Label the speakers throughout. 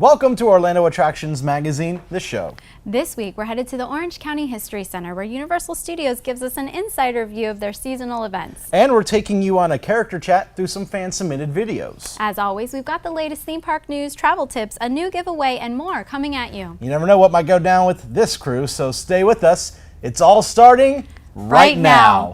Speaker 1: Welcome to Orlando Attractions Magazine, the show.
Speaker 2: This week, we're headed to the Orange County History Center, where Universal Studios gives us an insider view of their seasonal events.
Speaker 1: And we're taking you on a character chat through some fan-submitted videos.
Speaker 2: As always, we've got the latest theme park news, travel tips, a new giveaway, and more coming at you.
Speaker 1: You never know what might go down with this crew, so stay with us. It's all starting right now.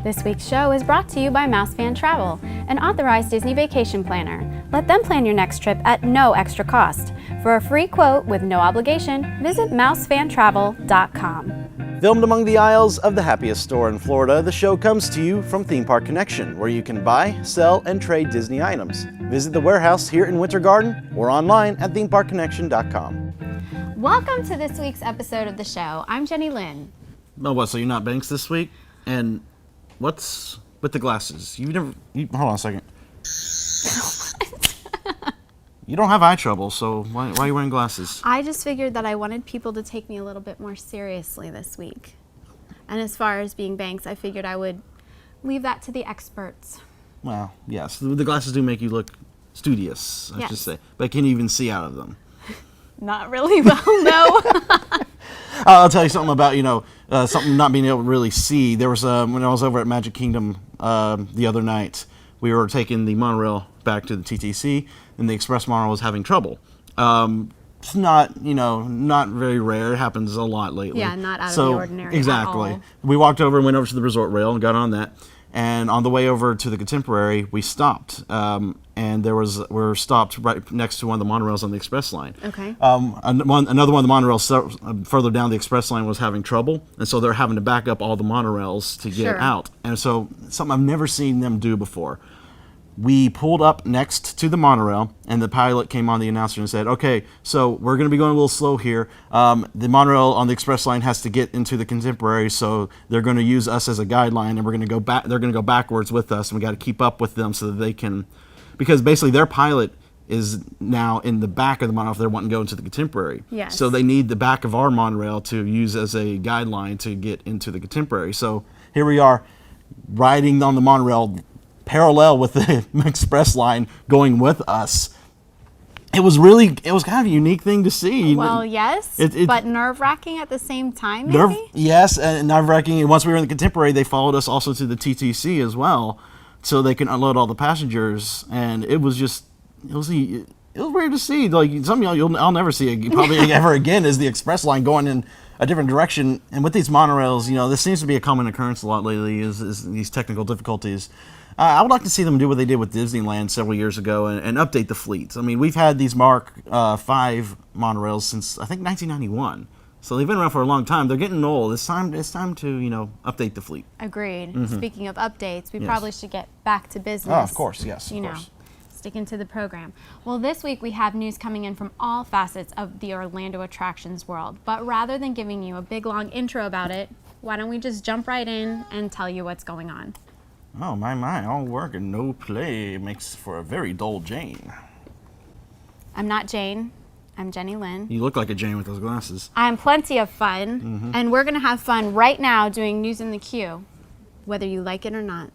Speaker 2: This week's show is brought to you by MouseFan Travel, an authorized Disney vacation planner. Let them plan your next trip at no extra cost. For a free quote with no obligation, visit mousefantravel.com.
Speaker 1: Filmed among the aisles of the happiest store in Florida, the show comes to you from Theme Park Connection, where you can buy, sell, and trade Disney items. Visit the warehouse here in Winter Garden or online at themeparkconnection.com.
Speaker 2: Welcome to this week's episode of the show. I'm JeniLynn.
Speaker 1: Oh, what, so you're not Banks this week? And what's with the glasses? Hold on a second. You don't have eye trouble, so why are you wearing glasses?
Speaker 2: I just figured that I wanted people to take me a little bit more seriously this week. And as far as being Banks, I figured I would leave that to the experts.
Speaker 1: Well, yes, the glasses do make you look studious, I should say. But can you even see out of them?
Speaker 2: Not really well, no.
Speaker 1: I'll tell you something about, something not being able to really see. There was, when I was over at Magic Kingdom the other night, we were taking the monorail back to the TTC, and the express monorail was having trouble. It's not, not very rare. It happens a lot lately.
Speaker 2: Yeah, not out of the ordinary
Speaker 1: Exactly.
Speaker 2: at all.
Speaker 1: We walked over and went over to the resort rail and got on that. And on the way over to the Contemporary, we stopped. And we were stopped right next to one of the monorails on the express line.
Speaker 2: Okay.
Speaker 1: Another one of the monorails further down the express line was having trouble, and so they're having to back up all the monorails to get out. And so something I've never seen them do before. We pulled up next to the monorail, and the pilot came on the announcer and said, "Okay, so we're going to be going a little slow here. The monorail on the express line has to get into the Contemporary, so they're going to use us as a guideline, and we're going to go back. They're going to go backwards with us, and we got to keep up with them so that they can." Because basically their pilot is now in the back of the monorail if they're wanting to go into the Contemporary.
Speaker 2: Yes.
Speaker 1: So they need the back of our monorail to use as a guideline to get into the Contemporary. So here we are riding on the monorail parallel with the express line going with us. It was kind of a unique thing to see.
Speaker 2: Well, yes, but nerve-wracking at the same time, maybe?
Speaker 1: Yes, and nerve-wracking. Once we were in the Contemporary, they followed us also to the TTC as well, so they can unload all the passengers, and it was weird to see. Like something I'll never see probably ever again is the express line going in a different direction. And with these monorails, this seems to be a common occurrence a lot lately. Is these technical difficulties. I would like to see them do what they did with Disneyland several years ago and update the fleets. I mean, we've had these Mark 5 monorails since I think 1991. So they've been around for a long time. They're getting old. It's time to update the fleet.
Speaker 2: Agreed. Speaking of updates, we probably should get back to business.
Speaker 1: Oh, of course, yes, of course.
Speaker 2: Sticking to the program. Well, this week we have news coming in from all facets of the Orlando attractions world. But rather than giving you a big long intro about it, why don't we just jump right in and tell you what's going on?
Speaker 1: Oh, my, all work and no play makes for a very dull Jane.
Speaker 2: I'm not Jane. I'm JeniLynn.
Speaker 1: You look like a Jane with those glasses.
Speaker 2: I'm plenty of fun, and we're going to have fun right now doing News in the Queue, whether you like it or not.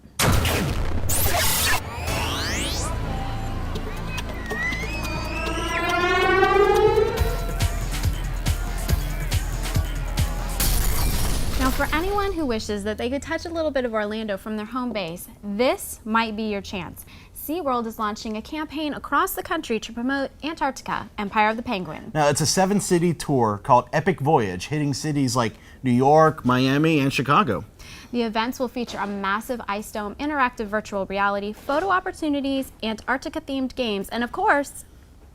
Speaker 2: Now, for anyone who wishes that they could touch a little bit of Orlando from their home base, this might be your chance. SeaWorld is launching a campaign across the country to promote Antarctica, Empire of the Penguin.
Speaker 1: Now, it's a 7-city tour called Epic Voyage, hitting cities like New York, Miami, and Chicago.
Speaker 2: The events will feature a massive ice dome, interactive virtual reality, photo opportunities, Antarctica-themed games, and of course,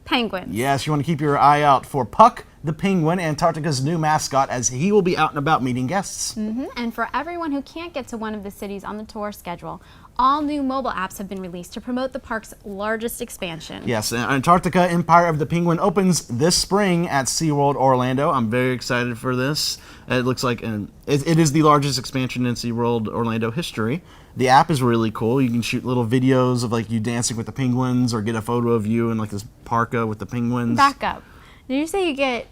Speaker 2: penguins.
Speaker 1: Yes, you want to keep your eye out for Puck the penguin, Antarctica's new mascot, as he will be out and about meeting guests.
Speaker 2: And for everyone who can't get to one of the cities on the tour schedule, all new mobile apps have been released to promote the park's largest expansion.
Speaker 1: Yes, Antarctica Empire of the Penguin opens this spring at SeaWorld Orlando. I'm very excited for this. It looks like it is the largest expansion in SeaWorld Orlando history. The app is really cool. You can shoot little videos of like you dancing with the penguins, or get a photo of you in like this parka with the penguins.
Speaker 2: Back up. Did you say you get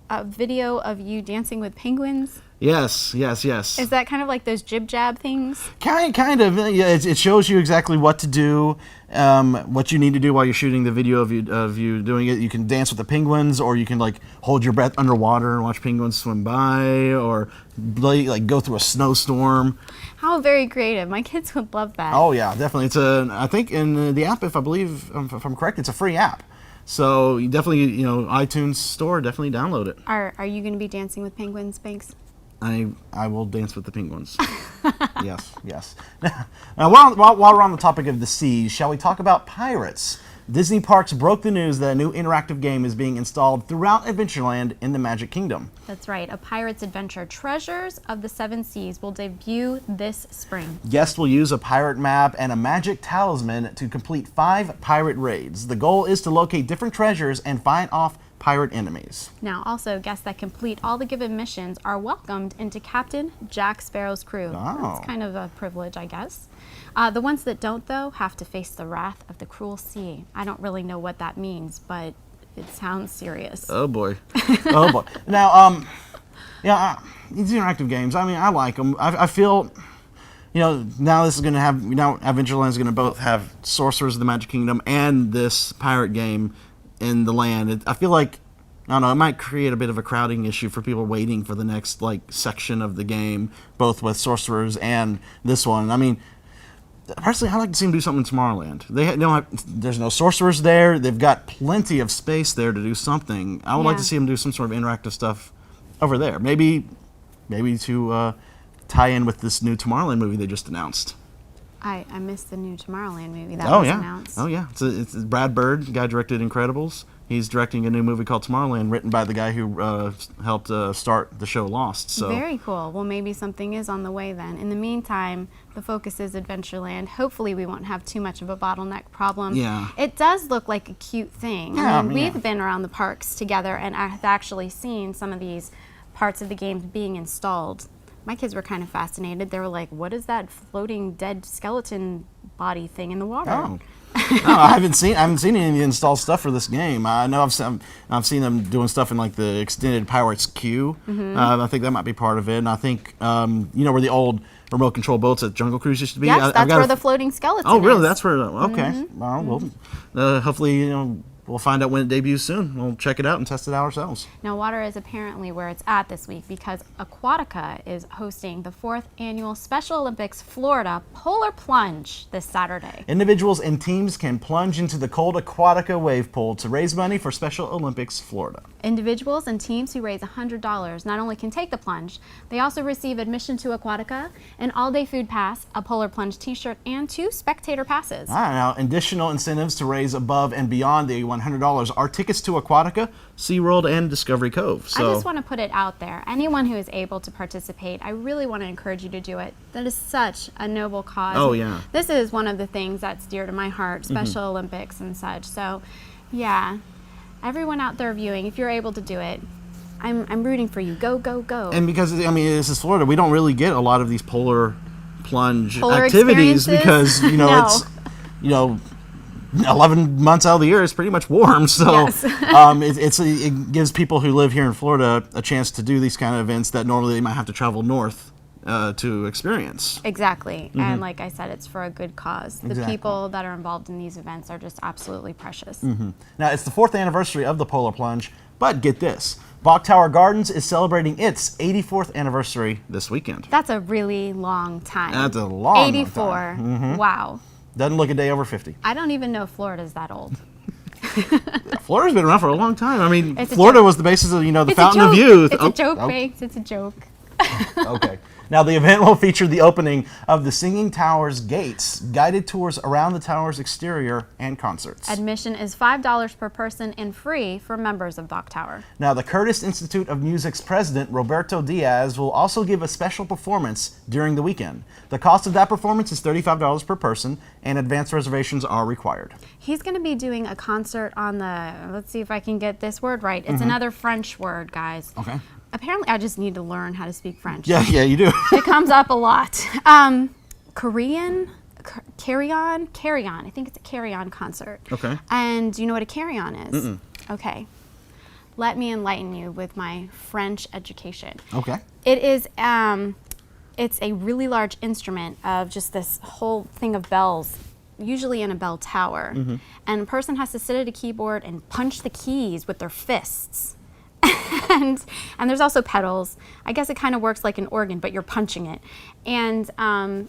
Speaker 2: a video of you dancing with penguins?
Speaker 1: Yes.
Speaker 2: Is that kind of like those jib jab things?
Speaker 1: Kind of. Yeah, it shows you exactly what to do, what you need to do while you're shooting the video of you doing it. You can dance with the penguins, or you can like hold your breath underwater and watch penguins swim by, or like go through a snowstorm.
Speaker 2: How very creative! My kids would love that.
Speaker 1: Oh yeah, definitely. I think in the app, if I'm correct, it's a free app. So you definitely, iTunes store, definitely download it.
Speaker 2: Are you going to be dancing with penguins, Banks?
Speaker 1: I will dance with the penguins. Yes. Now, while we're on the topic of the seas, shall we talk about pirates? Disney Parks broke the news that a new interactive game is being installed throughout Adventureland in the Magic Kingdom.
Speaker 2: That's right. A Pirate's Adventure Treasures of the Seven Seas will debut this spring.
Speaker 1: Guests will use a pirate map and a magic talisman to complete 5 pirate raids. The goal is to locate different treasures and fight off pirate enemies.
Speaker 2: Now, also, guests that complete all the given missions are welcomed into Captain Jack Sparrow's crew.
Speaker 1: Oh.
Speaker 2: That's kind of a privilege, I guess. The ones that don't, though, have to face the wrath of the cruel sea. I don't really know what that means, but it sounds serious.
Speaker 1: Oh boy. Now, these interactive games, I mean, I like them. I feel, now this is going to have, Adventureland is going to both have Sorcerers of the Magic Kingdom and this pirate game in the land. I feel like, I don't know, it might create a bit of a crowding issue for people waiting for the next section of the game, both with Sorcerers and this one. I mean, personally, I'd like to see them do something in Tomorrowland. There's no sorcerers there. They've got plenty of space there to do something. I would like to see them do some sort of interactive stuff over there. Maybe to tie in with this new Tomorrowland movie they just announced.
Speaker 2: I missed the new Tomorrowland movie that was announced.
Speaker 1: Oh yeah, it's Brad Bird, the guy directed Incredibles. He's directing a new movie called Tomorrowland, written by the guy who helped start the show Lost. So
Speaker 2: very cool. Well, maybe something is on the way then. In the meantime, the focus is Adventureland. Hopefully we won't have too much of a bottleneck problem.
Speaker 1: Yeah.
Speaker 2: It does look like a cute thing.
Speaker 1: Yeah,
Speaker 2: we've been around the parks together and I've actually seen some of these parts of the games being installed. My kids were kind of fascinated. They were like, what is that floating dead skeleton body thing in the water?
Speaker 1: Oh. No, I haven't seen any of the installed stuff for this game. I know I've seen them doing stuff in the extended Pirates queue. I think that might be part of it. And I think where the old remote control boats at Jungle Cruise used to be.
Speaker 2: Yes, that's where the floating skeleton.
Speaker 1: Oh, really?
Speaker 2: Is.
Speaker 1: That's where. Okay. Well, hopefully we'll find out when it debuts soon. We'll check it out and test it out ourselves.
Speaker 2: Now, water is apparently where it's at this week because Aquatica is hosting the 4th annual Special Olympics Florida Polar Plunge this Saturday.
Speaker 1: Individuals and teams can plunge into the cold Aquatica wave pool to raise money for Special Olympics Florida.
Speaker 2: Individuals and teams who raise $100 not only can take the plunge, they also receive admission to Aquatica, an all-day food pass, a Polar Plunge t-shirt, and 2 spectator passes.
Speaker 1: Now, additional incentives to raise above and beyond the $100 are tickets to Aquatica, SeaWorld, and Discovery Cove. So
Speaker 2: I just want to put it out there. Anyone who is able to participate, I really want to encourage you to do it. That is such a noble cause.
Speaker 1: Oh, yeah.
Speaker 2: This is one of the things that's dear to my heart, Special Olympics and such. So, yeah, everyone out there viewing, if you're able to do it, I'm rooting for you. Go, go, go.
Speaker 1: And because, this is Florida, we don't really get a lot of these polar plunge activities because,
Speaker 2: No.
Speaker 1: it's, 11 months out of the year it's pretty much warm, so
Speaker 2: yes.
Speaker 1: it gives people who live here in Florida a chance to do these kind of events that normally they might have to travel north to experience.
Speaker 2: Exactly. And like I said, it's for a good cause. The
Speaker 1: Exactly.
Speaker 2: people that are involved in these events are just absolutely precious.
Speaker 1: Now, it's the 4th anniversary of the Polar Plunge, but get this, Bok Tower Gardens is celebrating its 84th anniversary this weekend.
Speaker 2: That's a really long time.
Speaker 1: That's a long
Speaker 2: 84.
Speaker 1: time.
Speaker 2: Wow.
Speaker 1: Doesn't look a day over 50.
Speaker 2: I don't even know Florida's that old.
Speaker 1: Florida's been around for a long time.
Speaker 2: It's a
Speaker 1: Florida
Speaker 2: joke.
Speaker 1: was the basis of, the
Speaker 2: It's
Speaker 1: Fountain
Speaker 2: a
Speaker 1: of
Speaker 2: joke.
Speaker 1: Youth.
Speaker 2: It's a joke, Banks. It's a joke.
Speaker 1: Okay. Now, the event will feature the opening of the Singing Tower's gates, guided tours around the tower's exterior, and concerts.
Speaker 2: Admission is $5 per person and free for members of Dock Tower.
Speaker 1: Now, the Curtis Institute of Music's president, Roberto Diaz, will also give a special performance during the weekend. The cost of that performance is $35 per person, and advance reservations are required.
Speaker 2: He's going to be doing a concert on the, let's see if I can get this word right. It's another French word, guys.
Speaker 1: Okay.
Speaker 2: Apparently, I just need to learn how to speak French.
Speaker 1: Yeah, you do.
Speaker 2: It comes up a lot. Korean, carry-on. I think it's a carry-on concert.
Speaker 1: Okay.
Speaker 2: And do you know what a carry-on is? Okay. Let me enlighten you with my French education.
Speaker 1: Okay.
Speaker 2: It is, it's a really large instrument of just this whole thing of bells, usually in a bell tower. And a person has to sit at a keyboard and punch the keys with their fists. and there's also pedals. I guess it kind of works like an organ, but you're punching it. And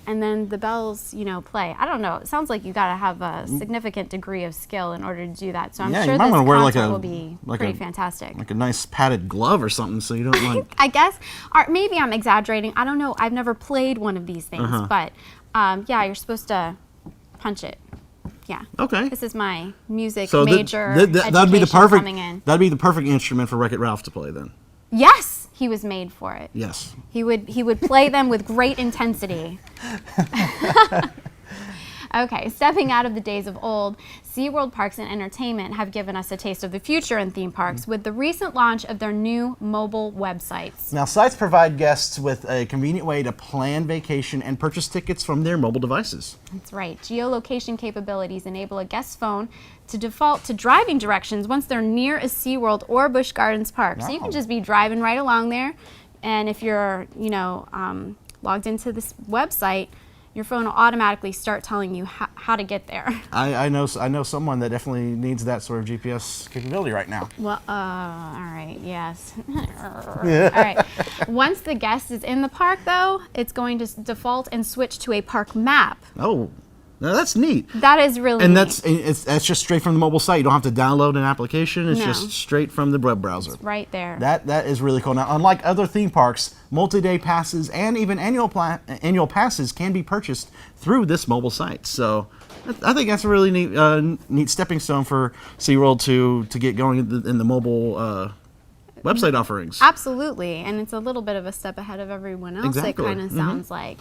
Speaker 2: then the bells, play. I don't know. It sounds like you got to have a significant degree of skill in order to do that. So I'm sure
Speaker 1: you might
Speaker 2: this
Speaker 1: want to wear
Speaker 2: concert will be pretty fantastic.
Speaker 1: Like a nice padded glove or something, so you don't like.
Speaker 2: I guess, or maybe I'm exaggerating. I don't know. I've never played one of these things, but yeah, you're supposed to punch it. Yeah.
Speaker 1: Okay.
Speaker 2: This is my music
Speaker 1: So
Speaker 2: major
Speaker 1: that'd be the perfect.
Speaker 2: coming in.
Speaker 1: That'd be the perfect instrument for Wreck-It Ralph to play then.
Speaker 2: Yes, he was made for it.
Speaker 1: Yes.
Speaker 2: He would play them with great intensity. Okay, stepping out of the days of old, SeaWorld Parks and Entertainment have given us a taste of the future in theme parks with the recent launch of their new mobile websites.
Speaker 1: Now, sites provide guests with a convenient way to plan vacation and purchase tickets from their mobile devices.
Speaker 2: That's right. Geolocation capabilities enable a guest's phone to default to driving directions once they're near a SeaWorld or Busch Gardens park. So you can just be driving right along there, and if you're, logged into this website, your phone will automatically start telling you how to get there.
Speaker 1: I know someone that definitely needs that sort of GPS capability right now.
Speaker 2: Well, all right, yes. All right. Once the guest is in the park, though, it's going to default and switch to a park map.
Speaker 1: Oh, now that's neat.
Speaker 2: That is really neat.
Speaker 1: That's just straight from the mobile site. You don't have to download an application. It's
Speaker 2: No.
Speaker 1: just straight from the web browser.
Speaker 2: It's right there.
Speaker 1: That is really cool. Now, unlike other theme parks, multi-day passes and even annual passes can be purchased through this mobile site. So I think that's a really neat stepping stone for SeaWorld to get going in the mobile website offerings.
Speaker 2: Absolutely, and it's a little bit of a step ahead of everyone else.
Speaker 1: Exactly.
Speaker 2: It kind of sounds like.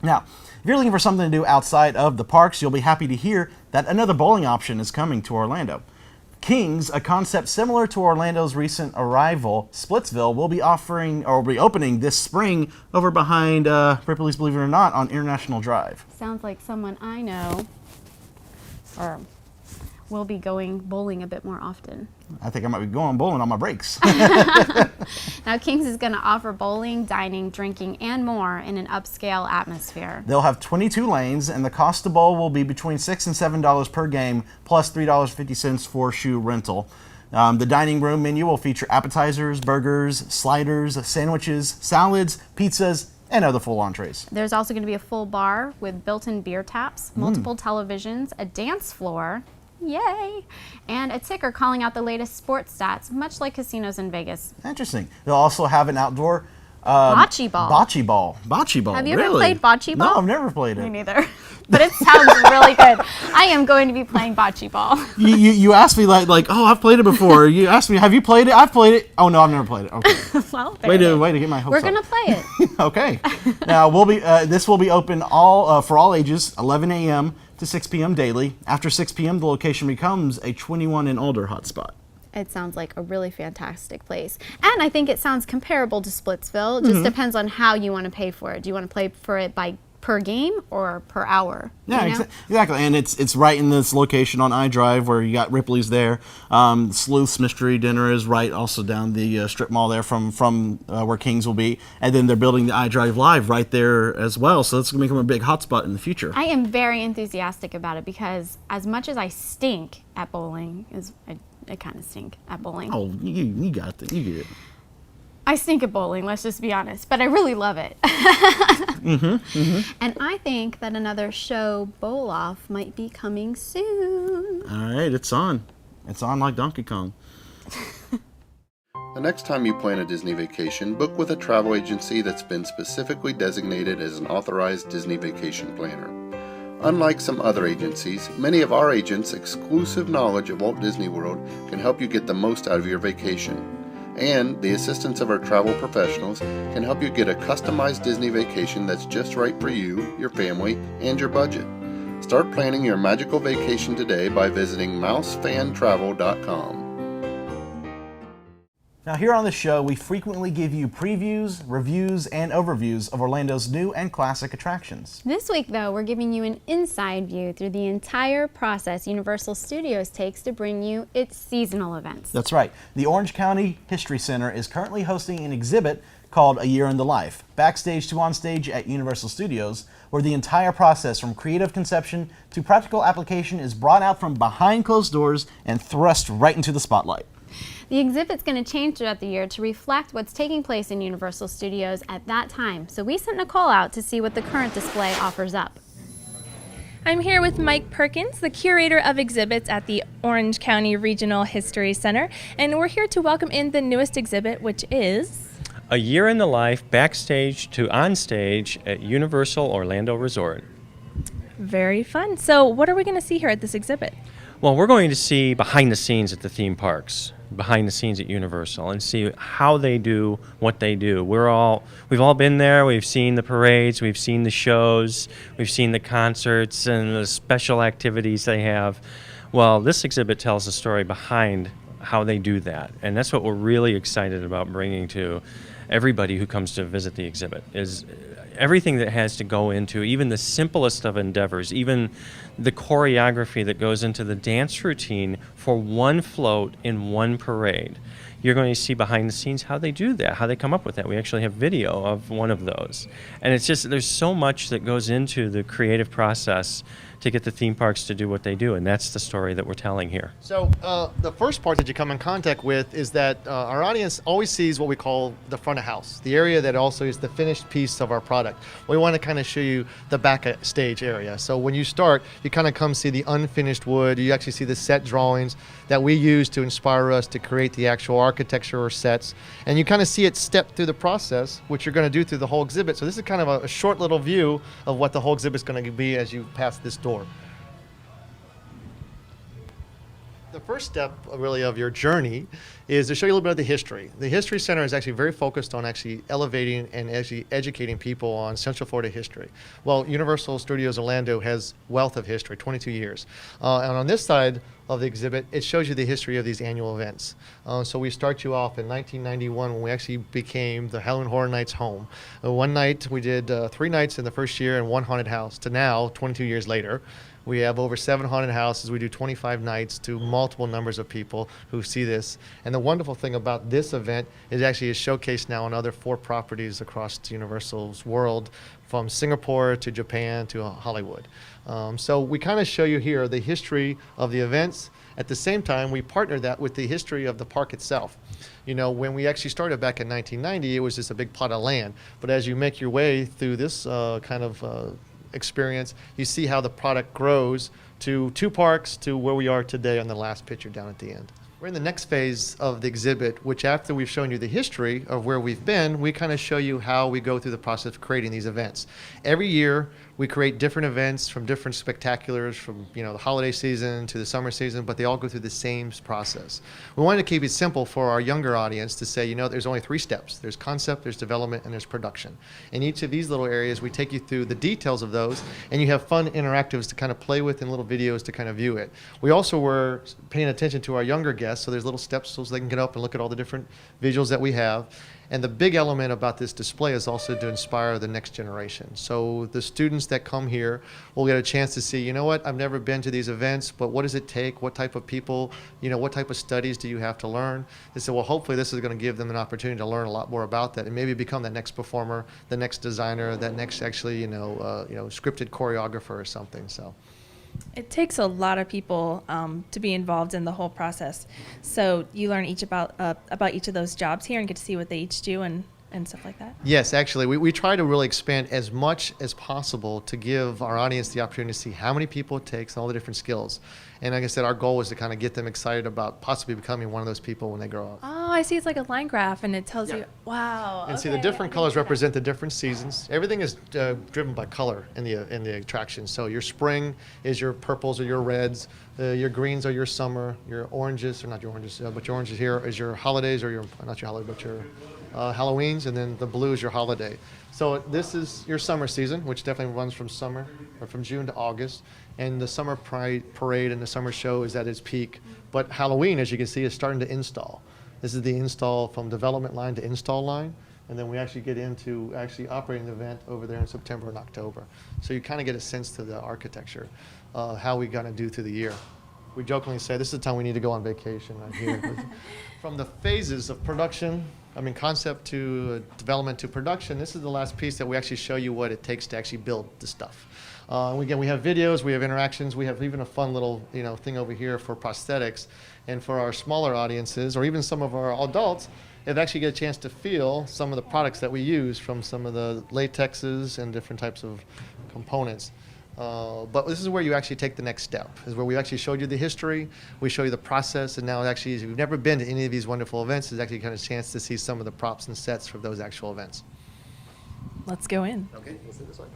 Speaker 1: Now, if you're looking for something to do outside of the parks, you'll be happy to hear that another bowling option is coming to Orlando. Kings, a concept similar to Orlando's recent arrival, Splitsville, will be opening this spring over behind Ripley's Believe It or Not on International Drive.
Speaker 2: Sounds like someone I know, or will be going bowling a bit more often.
Speaker 1: I think I might be going bowling on my breaks.
Speaker 2: Now, Kings is going to offer bowling, dining, drinking, and more in an upscale atmosphere.
Speaker 1: They'll have 22 lanes, and the cost to bowl will be between $6 and $7 per game, plus $3.50 for shoe rental. The dining room menu will feature appetizers, burgers, sliders, sandwiches, salads, pizzas, and other full entrees.
Speaker 2: There's also going to be a full bar with built-in beer taps, multiple televisions, a dance floor, yay, and a ticker calling out the latest sports stats, much like casinos in Vegas.
Speaker 1: Interesting. They'll also have an outdoor
Speaker 2: Bocce ball.
Speaker 1: Bocce ball.
Speaker 2: Have you ever
Speaker 1: really?
Speaker 2: played bocce ball?
Speaker 1: No, I've never played it.
Speaker 2: Me neither. But it sounds really good. I am going to be playing bocce ball.
Speaker 1: You asked me like, oh, I've played it before. You asked me, have you played it? I've played it. Oh no, I've never played it. Okay.
Speaker 2: Well,
Speaker 1: way to get my hopes
Speaker 2: We're
Speaker 1: up.
Speaker 2: gonna play it.
Speaker 1: Okay. Now this will be open for all ages, 11 a.m. to 6 p.m. daily. After 6 p.m., the location becomes a 21 and older hotspot.
Speaker 2: It sounds like a really fantastic place. And I think it sounds comparable to Splitsville. It just depends on how you want to pay for it. Do you want to pay for it per game or per hour?
Speaker 1: Yeah, exactly. And it's right in this location on iDrive where you got Ripley's there. Sleuth's Mystery Dinner is right also down the strip mall there from where Kings will be. And then they're building the iDrive Live right there as well. So it's going to become a big hotspot in the future.
Speaker 2: I am very enthusiastic about it because as much as I stink at bowling, I kind of stink at bowling.
Speaker 1: Oh, you got it. You get it.
Speaker 2: I stink at bowling, let's just be honest, but I really love it. And I think that another show bowl off might be coming soon.
Speaker 1: All right, it's on. It's on like Donkey Kong.
Speaker 3: The next time you plan a Disney vacation, book with a travel agency that's been specifically designated as an authorized Disney vacation planner. Unlike some other agencies, many of our agents' exclusive knowledge of Walt Disney World can help you get the most out of your vacation. And the assistance of our travel professionals can help you get a customized Disney vacation that's just right for you, your family, and your budget. Start planning your magical vacation today by visiting mousefantravel.com.
Speaker 1: Now here on the show, we frequently give you previews, reviews, and overviews of Orlando's new and classic attractions.
Speaker 2: This week, though, we're giving you an inside view through the entire process Universal Studios takes to bring you its seasonal events.
Speaker 1: That's right. The Orange County History Center is currently hosting an exhibit called A Year in the Life, backstage to onstage at Universal Studios, where the entire process from creative conception to practical application is brought out from behind closed doors and thrust right into the spotlight.
Speaker 2: The exhibit's going to change throughout the year to reflect what's taking place in Universal Studios at that time, so we sent Nicole out to see what the current display offers up.
Speaker 4: I'm here with Mike Perkins, the curator of exhibits at the Orange County Regional History Center, and we're here to welcome in the newest exhibit, which is
Speaker 5: A Year in the Life, backstage to onstage at Universal Orlando Resort.
Speaker 4: very fun. So what are we going to see here at this exhibit?
Speaker 5: Well, we're going to see behind the scenes at the theme parks, behind the scenes at Universal, and see how they do what they do. We've all been there. We've seen the parades, we've seen the shows, we've seen the concerts and the special activities they have. Well, this exhibit tells the story behind how they do that, and that's what we're really excited about bringing to everybody who comes to visit the exhibit, is everything that has to go into even the simplest of endeavors, even the choreography that goes into the dance routine for one float in one parade. You're going to see behind the scenes how they do that, how they come up with that. We actually have video of one of those. And it's just, there's so much that goes into the creative process to get the theme parks to do what they do, and that's the story that we're telling here.
Speaker 6: So the first part that you come in contact with is that our audience always sees what we call the front of house, the area that also is the finished piece of our product. We want to kind of show you the backstage area. So when you start, you kind of come see the unfinished wood. You actually see the set drawings that we use to inspire us to create the actual architecture or sets. And you kind of see it step through the process, which you're going to do through the whole exhibit. So this is kind of a short little view of what the whole exhibit is going to be as you pass this door. The first step really of your journey is to show you a little bit of the history. The History Center is actually very focused on actually elevating and actually educating people on Central Florida history. Well, Universal Studios Orlando has wealth of history, 22 years. And on this side of the exhibit, it shows you the history of these annual events. So we start you off in 1991 when we actually became the Halloween Horror Nights home. One night, we did 3 nights in the first year and 1 haunted house, to now, 22 years later. We have over 7 haunted houses. We do 25 nights to multiple numbers of people who see this. And the wonderful thing about this event is actually is showcased now on other 4 properties across Universal's world, from Singapore to Japan to Hollywood. So we kind of show you here the history of the events. At the same time, we partner that with the history of the park itself. You know, when we actually started back in 1990, it was just a big plot of land. But as you make your way through this kind of experience, you see how the product grows to 2 parks to where we are today on the last picture down at the end. We're in the next phase of the exhibit, which after we've shown you the history of where we've been, we kind of show you how we go through the process of creating these events. Every year, we create different events from different spectaculars, from the holiday season to the summer season, but they all go through the same process. We wanted to keep it simple for our younger audience to say, there's only 3 steps. There's concept, there's development, and there's production. In each of these little areas, we take you through the details of those, and you have fun interactives to kind of play with and little videos to kind of view it. We also were paying attention to our younger guests, so there's little steps so they can get up and look at all the different visuals that we have. And the big element about this display is also to inspire the next generation. So the students that come here will get a chance to see, I've never been to these events, but what does it take? What type of people, what type of studies do you have to learn? They said, well, hopefully this is going to give them an opportunity to learn a lot more about that and maybe become the next performer, the next designer, that next actually, scripted choreographer or something. So.
Speaker 4: It takes a lot of people to be involved in the whole process. So you learn about each of those jobs here and get to see what they each do and and stuff like that?
Speaker 6: Yes, actually, we try to really expand as much as possible to give our audience the opportunity to see how many people it takes, all the different skills. And like I said, our goal is to kind of get them excited about possibly becoming one of those people when they grow up.
Speaker 4: Oh, I see. It's like a line graph, and it tells you, wow.
Speaker 6: And see, the different colors represent the different seasons. Everything is driven by color in the attraction. So your spring is your purples or your reds. Your greens are your summer. Your oranges, or not your oranges, but your oranges here is your holidays, or your, not your holiday, but your Halloweens, and then the blue is your holiday. So this is your summer season, which definitely runs from summer, or from June to August. And the summer parade and the summer show is at its peak. But Halloween, as you can see, is starting to install. This is the install from development line to install line. And then we actually get into actually operating the event over there in September and October. So you kind of get a sense to the architecture, how we're going to do through the year. We jokingly say this is the time we need to go on vacation right here. From the phases of production, concept to development to production, this is the last piece that we actually show you what it takes to actually build the stuff. Again, we have videos, we have interactions, we have even a fun little thing over here for prosthetics. And for our smaller audiences, or even some of our adults, they've actually get a chance to feel some of the products that we use from some of the latexes and different types of components. But this is where you actually take the next step, is where we actually showed you the history, we show you the process, and now actually, if you've never been to any of these wonderful events, there's actually kind of a chance to see some of the props and sets for those actual events.
Speaker 4: Let's go in.
Speaker 6: Okay, let's do this way.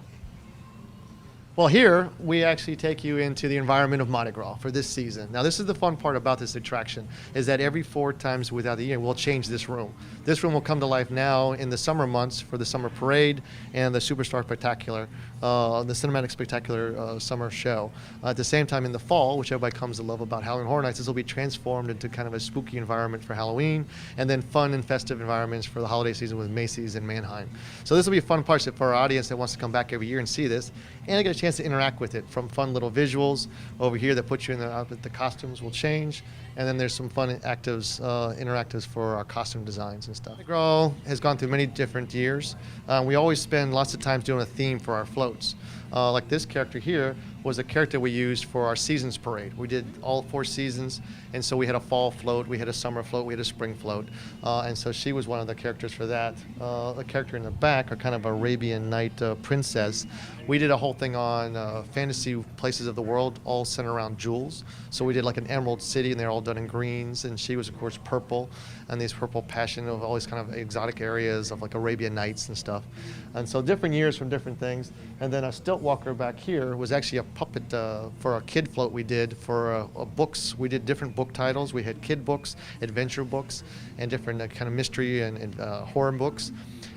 Speaker 6: Well, here we actually take you into the environment of Mardi Gras for this season. Now, this is the fun part about this attraction, is that every 4 times without the year, we'll change this room. This room will come to life now in the summer months for the summer parade and the Superstar Spectacular, the Cinematic Spectacular summer show. At the same time, in the fall, which everybody comes to love about Halloween Horror Nights, this will be transformed into kind of a spooky environment for Halloween, and then fun and festive environments for the holiday season with Macy's and Mannheim. So this will be a fun part for our audience that wants to come back every year and see this, and they get a chance to interact with it, from fun little visuals over here that put you in the costumes will change, and then there's some fun interactives for our costume designs and stuff. Mardi Gras has gone through many different years. We always spend lots of times doing a theme for our floats. Like this character here was a character we used for our seasons parade. We did all 4 seasons, and so we had a fall float, we had a summer float, we had a spring float, and so she was one of the characters for that. The character in the back, are kind of Arabian Night princess. We did a whole thing on fantasy places of the world, all centered around jewels. So we did like an emerald city, and they're all done in greens, and she was of course purple, and these purple passion of all these kind of exotic areas of like Arabian Nights and stuff. And so different years from different things. And then a stilt walker back here was actually a puppet for a kid float we did for books. We did different book titles. We had kid books, adventure books, and different kind of mystery and horror books.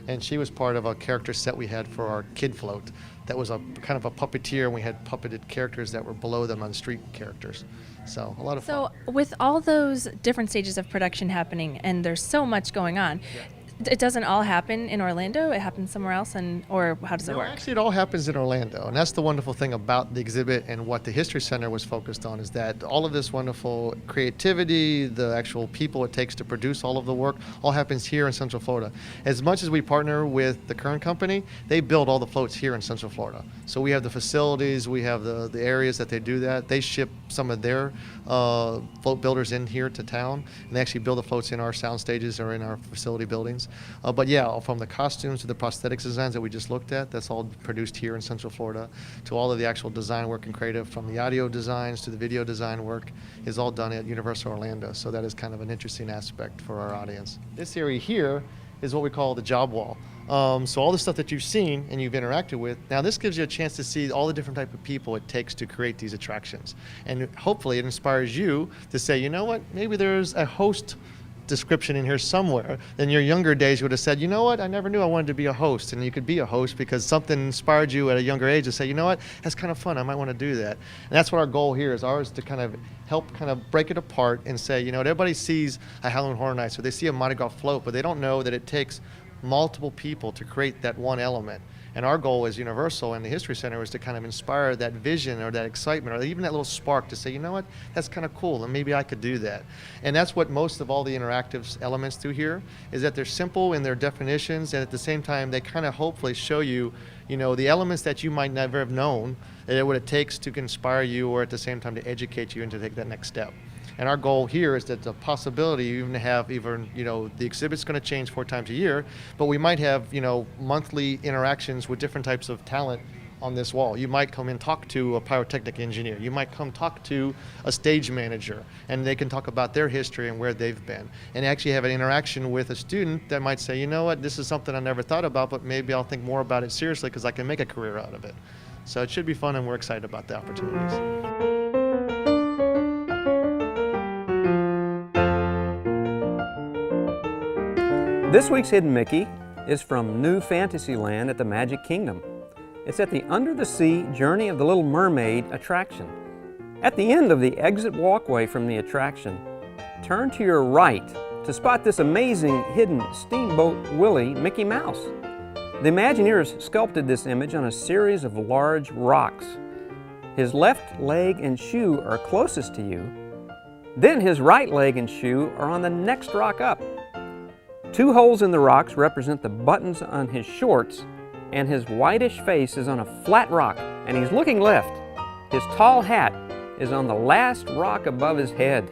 Speaker 6: And she was part of a character set we had for our kid float. That was a kind of a puppeteer, and we had puppeted characters that were below them on street characters. So a lot of fun.
Speaker 4: So with all those different stages of production happening, and there's so much going on, it doesn't all happen in Orlando? It happens somewhere else, or how does it work?
Speaker 6: Actually, it all happens in Orlando, and that's the wonderful thing about the exhibit and what the History Center was focused on, is that all of this wonderful creativity, the actual people it takes to produce all of the work, all happens here in Central Florida. As much as we partner with the current company, they build all the floats here in Central Florida. So we have the facilities, we have the areas that they do that. They ship some of their float builders in here to town, and they actually build the floats in our sound stages or in our facility buildings. But yeah, from the costumes to the prosthetics designs that we just looked at, that's all produced here in Central Florida, to all of the actual design work and creative, from the audio designs to the video design work, is all done at Universal Orlando. So that is kind of an interesting aspect for our audience. This area here is what we call the job wall. So all the stuff that you've seen and you've interacted with, now this gives you a chance to see all the different type of people it takes to create these attractions. And hopefully it inspires you to say, you know what, maybe there's a host description in here somewhere. In your younger days, you would have said, you know what, I never knew I wanted to be a host. And you could be a host because something inspired you at a younger age to say, you know what, that's kind of fun, I might want to do that. And that's what our goal here is, ours to kind of help kind of break it apart and say, you know, everybody sees a Halloween Horror Nights, or they see a Mardi Gras float, but they don't know that it takes multiple people to create that one element. And our goal as Universal and the History Center is to kind of inspire that vision or that excitement or even that little spark to say, you know what, that's kind of cool, and maybe I could do that. And that's what most of all the interactive elements do here, is that they're simple in their definitions, and at the same time they kind of hopefully show you, you know, the elements that you might never have known, what it takes to inspire you, or at the same time to educate you and to take that next step. And our goal here is that the possibility even to have even, the exhibit's going to change 4 times a year, but we might have, monthly interactions with different types of talent on this wall. You might come and talk to a pyrotechnic engineer. You might come talk to a stage manager, and they can talk about their history and where they've been, and actually have an interaction with a student that might say, you know what, this is something I never thought about, but maybe I'll think more about it seriously because I can make a career out of it. So it should be fun, and we're excited about the opportunities.
Speaker 7: This week's Hidden Mickey is from New Fantasyland at the Magic Kingdom. It's at the Under the Sea Journey of the Little Mermaid attraction. At the end of the exit walkway from the attraction, turn to your right to spot this amazing hidden Steamboat Willie Mickey Mouse. The Imagineers sculpted this image on a series of large rocks. His left leg and shoe are closest to you. Then his right leg and shoe are on the next rock up. 2 holes in the rocks represent the buttons on his shorts, and his whitish face is on a flat rock, and he's looking left. His tall hat is on the last rock above his head.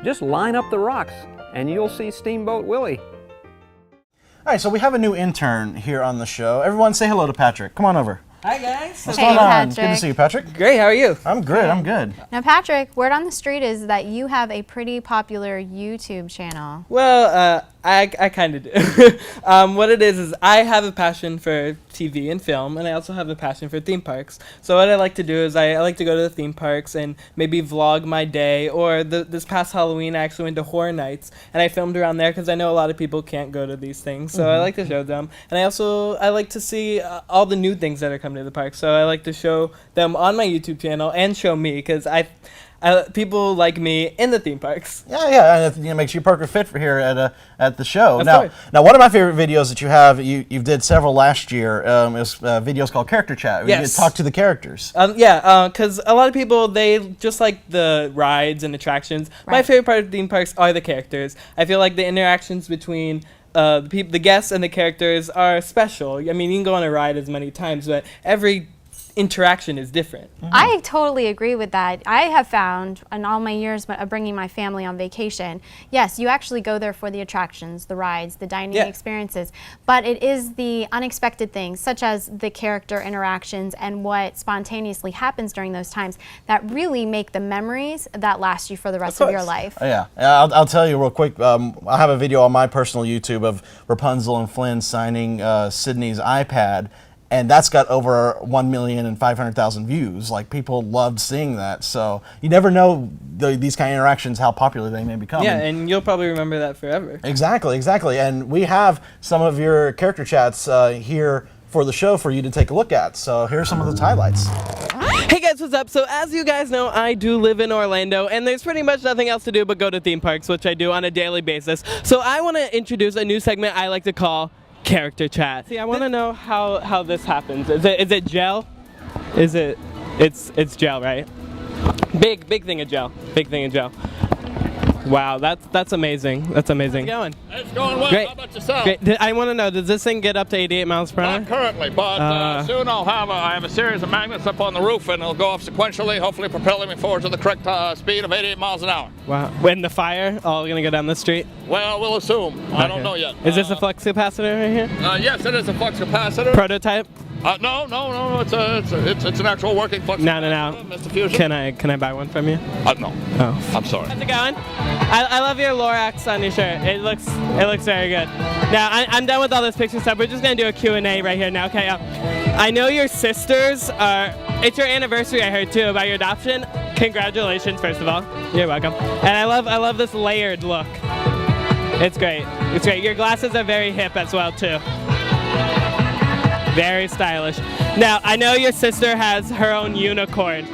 Speaker 7: Just line up the rocks, and you'll see Steamboat Willie.
Speaker 1: All right, so we have a new intern here on the show. Everyone say hello to Patrick. Come on over.
Speaker 8: Hi guys.
Speaker 1: What's
Speaker 2: Hey,
Speaker 1: going on?
Speaker 2: Patrick.
Speaker 1: Good to see you, Patrick.
Speaker 8: Great, how are you?
Speaker 1: I'm good, I'm good.
Speaker 2: Now, Patrick, word on the street is that you have a pretty popular YouTube channel.
Speaker 8: Well, I kind of do. What it is I have a passion for TV and film, and I also have a passion for theme parks. So what I like to do is I like to go to the theme parks and maybe vlog my day, or this past Halloween I actually went to Horror Nights, and I filmed around there because I know a lot of people can't go to these things, so I like to show them. And I like to see all the new things that are coming to the park, so I like to show them on my YouTube channel and show me, because people like me in the theme parks.
Speaker 1: Yeah, and it makes you a perfect fit for here at the show.
Speaker 8: Of
Speaker 1: Now,
Speaker 8: course.
Speaker 1: one of my favorite videos that you have, you did several last year, is videos called Character Chat. Where
Speaker 8: Yes.
Speaker 1: you talk to the characters.
Speaker 8: Because a lot of people, they just like the rides and attractions. My
Speaker 2: Right.
Speaker 8: favorite part of theme parks are the characters. I feel like the interactions between the guests and the characters are special. I mean, you can go on a ride as many times, but every interaction is different.
Speaker 2: I totally agree with that. I have found in all my years of bringing my family on vacation, yes, you actually go there for the attractions, the rides, the dining experiences, but it is the unexpected things, such as the character interactions and what spontaneously happens during those times, that really make the memories that last you for the rest of your life.
Speaker 1: Yeah, I'll tell you real quick. I have a video on my personal YouTube of Rapunzel and Flynn signing Sydney's iPad, and that's got over 1,500,000 views. Like, people loved seeing that. So you never know these kind of interactions, how popular they may become.
Speaker 8: Yeah, and you'll probably remember that forever.
Speaker 1: Exactly. And we have some of your character chats here for the show for you to take a look at. So here's some of those highlights.
Speaker 8: Hey guys, what's up? So as you guys know, I do live in Orlando, and there's pretty much nothing else to do but go to theme parks, which I do on a daily basis. So I want to introduce a new segment I like to call Character Chat. See, I want to know how this happens. Is it gel? It's gel, right? Big thing of gel. Big thing of gel. Wow, that's amazing. That's amazing. How's it going?
Speaker 9: It's going well.
Speaker 8: Great.
Speaker 9: How about yourself?
Speaker 8: Great. I want to know, does this thing get up to 88 miles per hour?
Speaker 9: Not currently, but soon I have a series of magnets up on the roof, and it'll go off sequentially, hopefully propelling me forward to the correct speed of 88 miles an hour.
Speaker 8: Wow. When the fire, all gonna go down the street?
Speaker 9: Well, we'll assume. I don't know yet.
Speaker 8: Is this a flux capacitor right here?
Speaker 9: Yes, it is a flux capacitor.
Speaker 8: Prototype?
Speaker 9: No. It's an actual working flux capacitor. Mr. Fusion.
Speaker 8: Can I buy one from you?
Speaker 9: No.
Speaker 8: Oh.
Speaker 9: I'm sorry.
Speaker 8: How's it going? I love your Lorax on your shirt. It looks very good. Now I'm done with all this picture stuff. We're just gonna do a Q&A right here now. Okay. I know your sisters are. It's your anniversary. I heard too about your adoption. Congratulations, first of all. You're welcome. And I love this layered look. It's great. It's great. Your glasses are very hip as well too. Very stylish. Now, I know your sister has her own unicorn.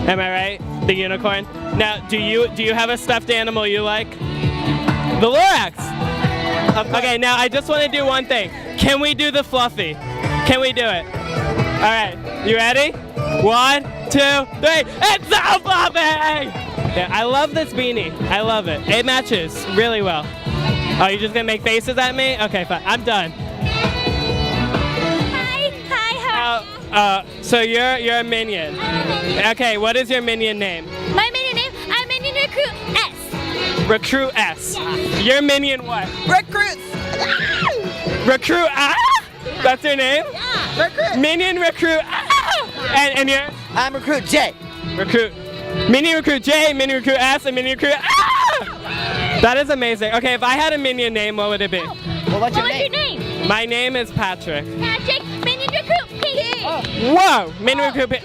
Speaker 8: Am I right? The unicorn. Now, do you have a stuffed animal you like? The Lorax. Okay, now I just want to do one thing. Can we do the Fluffy? Can we do it? All right, you ready? 1, 2, 3. It's so fluffy! Yeah, I love this beanie. I love it. It matches really well. Oh, you're just gonna make faces at me? Okay, fine. I'm done. So you're a minion. Okay, what is your minion name?
Speaker 10: My minion name, I'm Minion Recruit S.
Speaker 8: Recruit S. Your minion what?
Speaker 10: Recruits.
Speaker 8: Recruit ah? That's your name?
Speaker 10: Yeah. Recruit.
Speaker 8: Minion Recruit ah! And yours?
Speaker 10: I'm Recruit J.
Speaker 8: Recruit. Minion Recruit J, Minion Recruit S, and Minion Recruit ah! That is amazing. Okay, if I had a minion name, what would it be?
Speaker 10: Well, what's your name?
Speaker 8: My name is Patrick.
Speaker 11: Patrick, Minion Recruit P.
Speaker 8: Whoa! Minion Recruit P.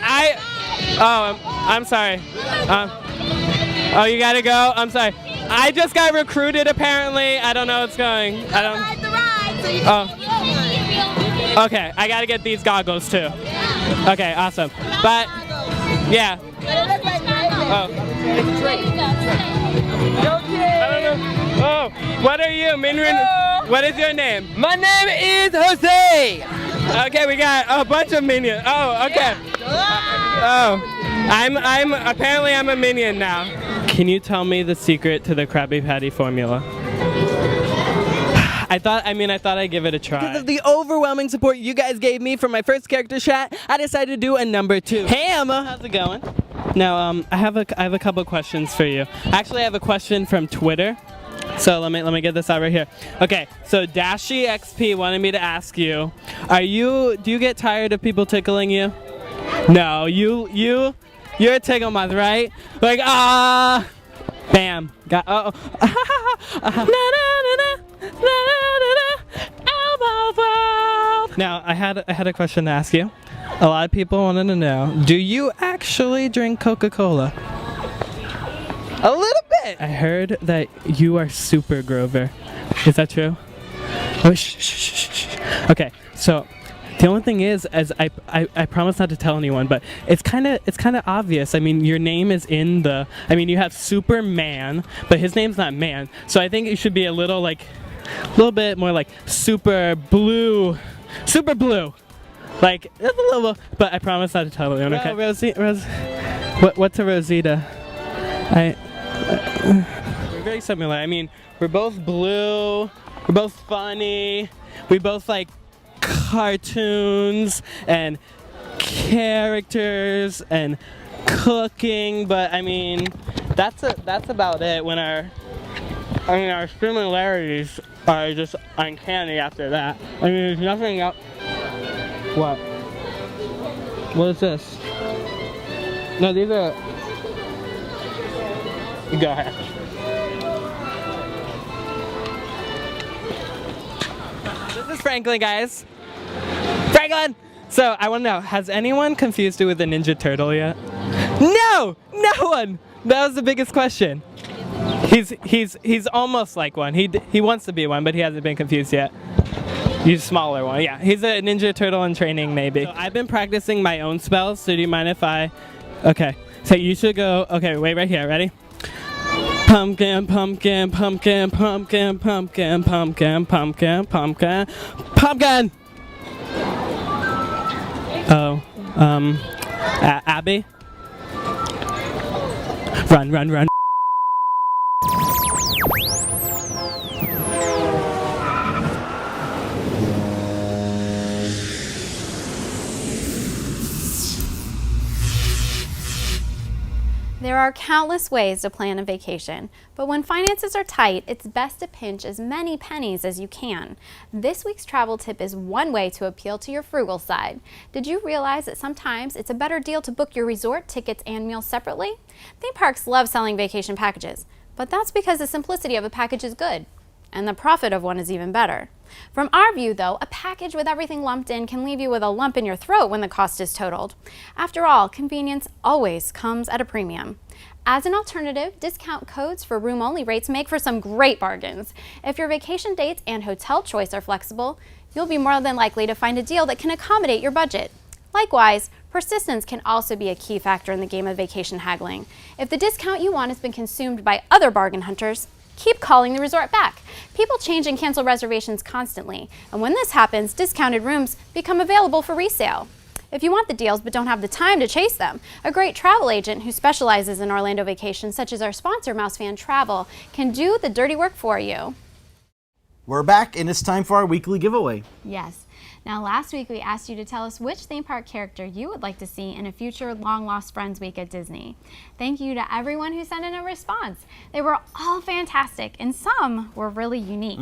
Speaker 8: I'm sorry. Oh, you gotta go? I'm sorry. I just got recruited apparently. I don't know what's going. I don't.
Speaker 11: Ride the ride so you
Speaker 8: Oh.
Speaker 11: can see
Speaker 8: Okay, I gotta get these goggles too. Okay, awesome. But yeah. Oh. I don't know. Oh, what are you, Minrin? What is your name?
Speaker 10: My name is Jose.
Speaker 8: Okay, we got a bunch of minions. Oh, okay. Oh, apparently I'm a minion now. Can you tell me the secret to the Krabby Patty formula? I thought I'd give it a try.
Speaker 12: Because of the overwhelming support you guys gave me for my first character chat, I decided to do a number 2.
Speaker 8: Hey Emma, how's it going? Now, I have a couple questions for you. Actually, I have a question from Twitter. So let me get this out right here. Okay, so Dashy XP wanted me to ask you, do you get tired of people tickling you? No, you're a tickle moth, right? Like bam, got Now I had a question to ask you. A lot of people wanted to know, do you actually drink Coca-Cola?
Speaker 12: A little bit.
Speaker 8: I heard that you are super Grover. Is that true? Oh, shh. Okay, so the only thing is I promise not to tell anyone, but it's kind of obvious. I mean, your name is in the. I mean, you have Superman, but his name's not Man. So I think it should be a little bit more like Super Blue. Like just a little, but I promise not to tell anyone. Okay. What's a Rosita? We're very similar. I mean, we're both blue. We're both funny. We both like cartoons and characters and cooking. But I mean, that's about it. When our similarities are just uncanny after that. I mean, there's nothing else. What? What is this? No, these are. Go ahead. This is Franklin, guys. Franklin! So, I want to know, has anyone confused you with a Ninja Turtle yet? No! No one! That was the biggest question. He's almost like one. He wants to be one, but he hasn't been confused yet. He's a smaller one. Yeah, he's a Ninja Turtle in training, maybe. So I've been practicing my own spells, so do you mind if I... Okay, so you should go... Okay, wait right here, ready? Pumpkin, pumpkin, pumpkin, pumpkin, pumpkin, pumpkin, pumpkin, pumpkin, pumpkin! Oh, Abby? Run.
Speaker 2: There are countless ways to plan a vacation, but when finances are tight, it's best to pinch as many pennies as you can. This week's travel tip is one way to appeal to your frugal side. Did you realize that sometimes it's a better deal to book your resort tickets and meals separately? Theme parks love selling vacation packages, but that's because the simplicity of a package is good, and the profit of one is even better. From our view, though, a package with everything lumped in can leave you with a lump in your throat when the cost is totaled. After all, convenience always comes at a premium. As an alternative, discount codes for room-only rates make for some great bargains. If your vacation dates and hotel choice are flexible, you'll be more than likely to find a deal that can accommodate your budget. Likewise, persistence can also be a key factor in the game of vacation haggling. If the discount you want has been consumed by other bargain hunters, keep calling the resort back. People change and cancel reservations constantly, and when this happens, discounted rooms become available for resale. If you want the deals but don't have the time to chase them, a great travel agent who specializes in Orlando vacations, such as our sponsor, Mousefan Travel, can do the dirty work for you.
Speaker 1: We're back, and it's time for our weekly giveaway.
Speaker 2: Yes. Now, last week we asked you to tell us which theme park character you would like to see in a future Long Lost Friends week at Disney. Thank you to everyone who sent in a response. They were all fantastic, and some were really unique.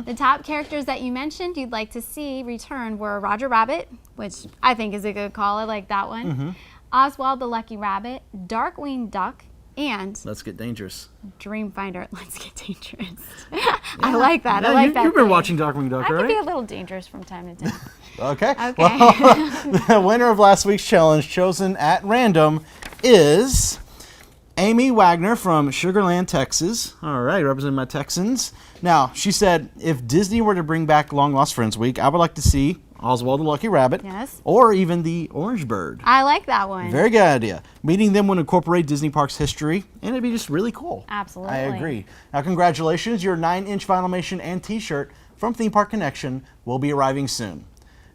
Speaker 2: The top characters that you mentioned you'd like to see return were Roger Rabbit, which I think is a good call. I like that one. Oswald the Lucky Rabbit, Darkwing Duck, and
Speaker 1: Let's Get Dangerous.
Speaker 2: Dreamfinder. Let's Get Dangerous. I like that.
Speaker 1: Yeah,
Speaker 2: I like that.
Speaker 1: You've been
Speaker 2: thing.
Speaker 1: watching Darkwing Duck,
Speaker 2: I
Speaker 1: right?
Speaker 2: can be a little dangerous from time to time.
Speaker 1: Okay.
Speaker 2: Okay.
Speaker 1: Well, the winner of last week's challenge, chosen at random, is Amy Wagner from Sugar Land, Texas. All right, representing my Texans. Now, she said, if Disney were to bring back Long Lost Friends Week, I would like to see Oswald the Lucky Rabbit,
Speaker 2: Yes.
Speaker 1: or even the Orange Bird.
Speaker 2: I like that one.
Speaker 1: Very good idea. Meeting them would incorporate Disney Parks history, and it'd be just really cool.
Speaker 2: Absolutely.
Speaker 1: I agree. Now, congratulations. Your 9-inch Vinylmation and t-shirt from Theme Park Connection will be arriving soon.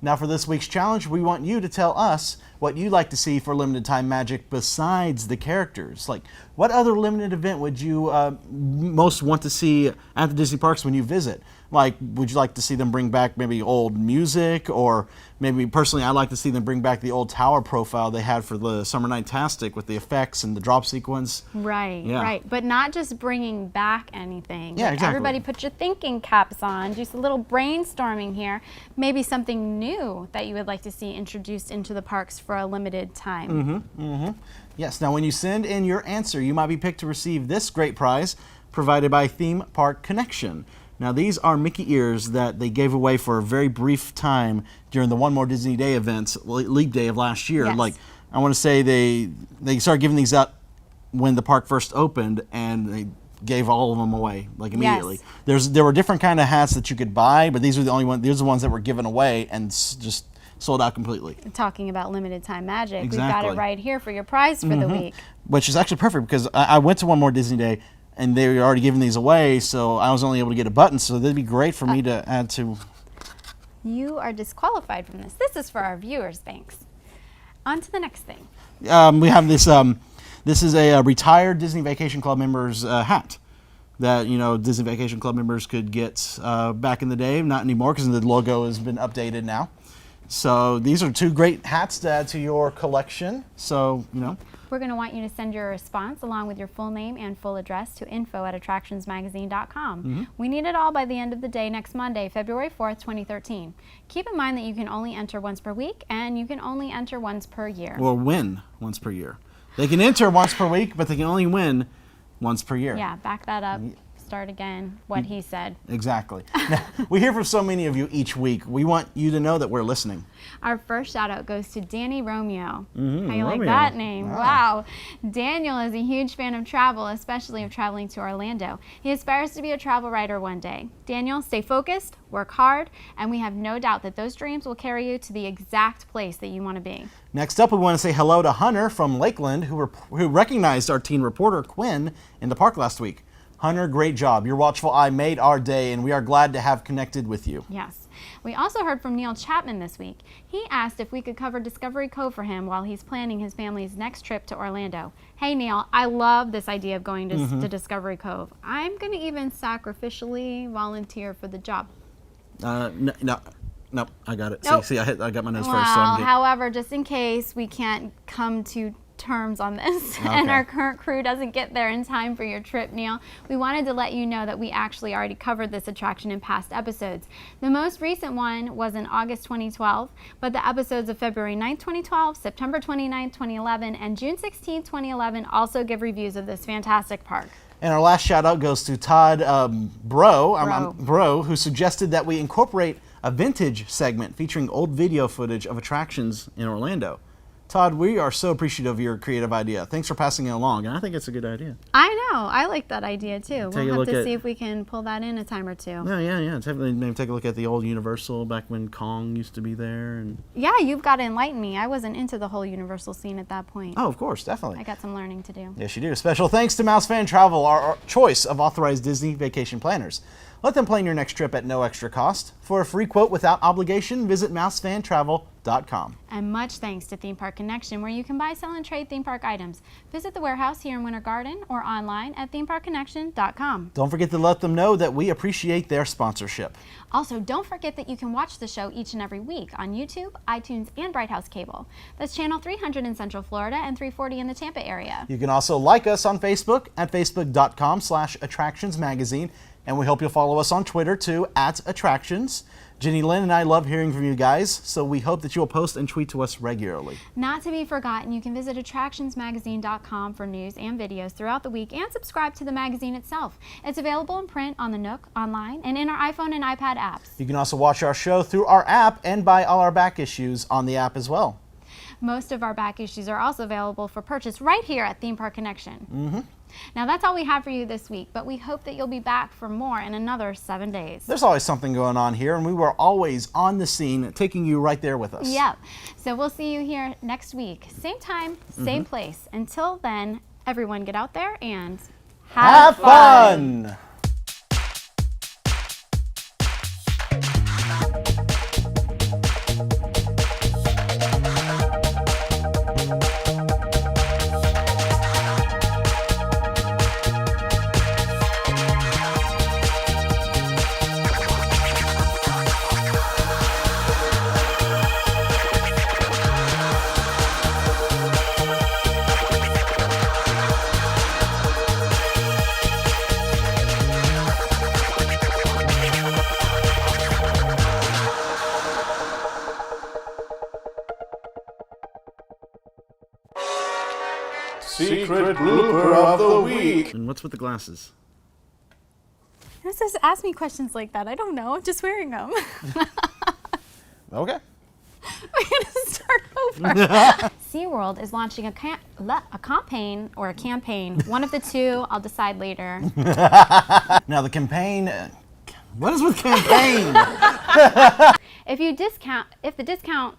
Speaker 1: Now, for this week's challenge, we want you to tell us what you'd like to see for limited time magic besides the characters. Like, what other limited event would you most want to see at the Disney parks when you visit? Like, would you like to see them bring back maybe old music, or maybe personally, I'd like to see them bring back the old tower profile they had for the Summer Night-tastic with the effects and the drop sequence.
Speaker 2: Right,
Speaker 1: Yeah.
Speaker 2: right. But not just bringing back anything.
Speaker 1: Yeah,
Speaker 2: Like,
Speaker 1: exactly.
Speaker 2: Everybody put your thinking caps on. Just a little brainstorming here. Maybe something new that you would like to see introduced into the parks for a limited time.
Speaker 1: Yes, now when you send in your answer, you might be picked to receive this great prize provided by Theme Park Connection. Now, these are Mickey ears that they gave away for a very brief time during the One More Disney Day events, Leap Day of last year.
Speaker 2: Yes.
Speaker 1: Like, I want to say they started giving these out when the park first opened, and they gave all of them away, like, immediately.
Speaker 2: Yes.
Speaker 1: There were different kind of hats that you could buy, but these were the only ones. These are the ones that were given away and just sold out completely.
Speaker 2: Talking about limited time magic, we've
Speaker 1: Exactly.
Speaker 2: got it right here for your prize for the week.
Speaker 1: Which is actually perfect because I went to One More Disney Day and they were already giving these away, so I was only able to get a button, so that'd be great for me to add to.
Speaker 2: You are disqualified from this. This is for our viewers, Banks. On to the next thing.
Speaker 1: We have this, this is a retired Disney Vacation Club member's hat that, Disney Vacation Club members could get back in the day, not anymore because the logo has been updated now. So these are two great hats to add to your collection, so,
Speaker 2: We're going to want you to send your response along with your full name and full address to info@attractionsmagazine.com. We need it all by the end of the day next Monday, February 4th, 2013. Keep in mind that you can only enter once per week and you can only enter once per year.
Speaker 1: or win once per year. They can enter once per week, but they can only win once per year.
Speaker 2: Yeah, back that up. Start again, what he said.
Speaker 1: Exactly. Now, we hear from so many of you each week. We want you to know that we're listening.
Speaker 2: Our first shout out goes to Danny Romeo. How you
Speaker 1: Romeo.
Speaker 2: like that name? Wow. Daniel is a huge fan of travel, especially of traveling to Orlando. He aspires to be a travel writer one day. Daniel, stay focused, work hard, and we have no doubt that those dreams will carry you to the exact place that you want to be.
Speaker 1: Next up, we want to say hello to Hunter from Lakeland, who recognized our teen reporter, Quinn, in the park last week. Hunter, great job. Your watchful eye made our day, and we are glad to have connected with you.
Speaker 2: Yes. We also heard from Neil Chapman this week. He asked if we could cover Discovery Cove for him while he's planning his family's next trip to Orlando. Hey, Neil, I love this idea of going to Discovery Cove. I'm going to even sacrificially volunteer for the job.
Speaker 1: No, I got it.
Speaker 2: Nope.
Speaker 1: See, I got my nose
Speaker 2: Well,
Speaker 1: first. So I'm good.
Speaker 2: however, just in case we can't come to terms on this and our current crew doesn't get there in time for your trip, Neil, we wanted to let you know that we actually already covered this attraction in past episodes. The most recent one was in August 2012, but the episodes of February 9th, 2012, September 29th, 2011, and June 16th, 2011 also give reviews of this fantastic park.
Speaker 1: And our last shout out goes to Todd Bro, who suggested that we incorporate a vintage segment featuring old video footage of attractions in Orlando. Todd, we are so appreciative of your creative idea. Thanks for passing it along, and I think it's a good idea.
Speaker 2: I know. I like that idea too.
Speaker 1: Take a
Speaker 2: We'll
Speaker 1: look
Speaker 2: have to
Speaker 1: at-
Speaker 2: see if we can pull that in a time or two.
Speaker 1: Yeah. Definitely maybe take a look at the old Universal back when Kong used to be there. And
Speaker 2: Yeah, you've got to enlighten me. I wasn't into the whole Universal scene at that point.
Speaker 1: oh, of course, definitely.
Speaker 2: I got some learning to do.
Speaker 1: Yes, you do. Special thanks to Mouse Fan Travel, our choice of authorized Disney vacation planners. Let them plan your next trip at no extra cost. For a free quote without obligation, visit mousefantravel.com.
Speaker 2: And much thanks to Theme Park Connection, where you can buy, sell, and trade theme park items. Visit the warehouse here in Winter Garden or online at themeparkconnection.com.
Speaker 1: Don't forget to let them know that we appreciate their sponsorship.
Speaker 2: Also, don't forget that you can watch the show each and every week on YouTube, iTunes, and Bright House Cable. That's channel 300 in Central Florida and 340 in the Tampa area.
Speaker 1: You can also like us on Facebook at facebook.com/attractionsmagazine, and we hope you'll follow us on Twitter too, @attractions. JeniLynn and I love hearing from you guys, so we hope that you'll post and tweet to us regularly.
Speaker 2: Not to be forgotten, you can visit attractionsmagazine.com for news and videos throughout the week and subscribe to the magazine itself. It's available in print on the Nook, online, and in our iPhone and iPad apps.
Speaker 1: You can also watch our show through our app and buy all our back issues on the app as well.
Speaker 2: Most of our back issues are also available for purchase right here at Theme Park Connection. Now that's all we have for you this week, but we hope that you'll be back for more in another 7 days.
Speaker 1: There's always something going on here, and we were always on the scene, taking you right there with us.
Speaker 2: Yep. So we'll see you here next week. Same time, same place. Until then, everyone get out there and
Speaker 1: have fun!
Speaker 13: Secret blooper of the week.
Speaker 1: And what's with the glasses?
Speaker 2: You're not supposed to ask me questions like that. I don't know. I'm just wearing them.
Speaker 1: Okay.
Speaker 2: We're going to start over. SeaWorld is launching a campaign or a campaign. One of the two. I'll decide later.
Speaker 1: Now the campaign. What is with campaign?
Speaker 2: If the discount